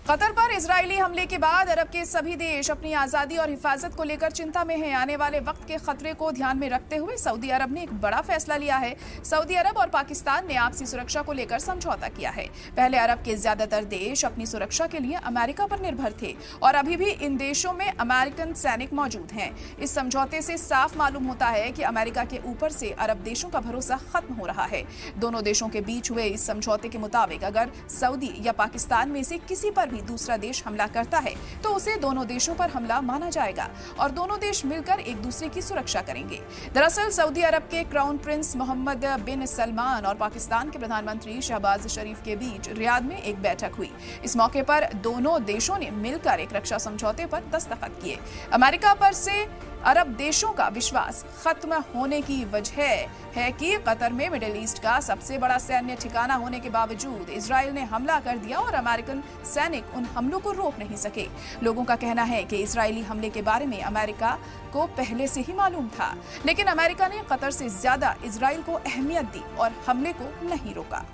Qatar पर Israeli हमले के बाद अरब के सभी देश अपनी आजादी और हिफाजत को लेकर चिंता में हैं। आने वाले वक्त के खतरे को ध्यान में रखते हुए सऊदी अरब ने एक बड़ा फैसला लिया है। सऊदी अरब और पाकिस्तान ने आपसी सुरक्षा को लेकर समझौता किया है। पहले अरब के ज्यादातर देश अपनी सुरक्षा के लिए अमेरिका पर निर्भर थे और अभी भी इन देशों में अमेरिकन सैनिक मौजूद हैं। इस समझौते से साफ मालूम होता है कि अमेरिका के ऊपर से अरब देशों का भरोसा खत्म हो रहा है। दोनों देशों के बीच हुए इस समझौते के मुताबिक अगर सऊदी या पाकिस्तान में से किसी पर दूसरा देश हमला करता है तो उसे दोनों देशों पर हमला माना जाएगा और दोनों देश मिलकर एक दूसरे की सुरक्षा करेंगे। दरअसल सऊदी अरब के क्राउन प्रिंस मोहम्मद बिन सलमान और पाकिस्तान के प्रधानमंत्री शहबाज शरीफ के बीच रियाद में एक बैठक हुई। इस मौके पर दोनों देशों ने मिलकर एक रक्षा समझौते पर दस्तखत किए। अमेरिका पर से अरब देशों का विश्वास खत्म होने की वजह है कि कतर में मिडिल ईस्ट का सबसे बड़ा सैन्य ठिकाना होने के बावजूद इजराइल ने हमला कर दिया और अमेरिकन सैनिक उन हमलों को रोक नहीं सके। लोगों का कहना है कि इजरायली हमले के बारे में अमेरिका को पहले से ही मालूम था, लेकिन अमेरिका ने कतर से ज्यादा इजराइल को अहमियत दी और हमले को नहीं रोका।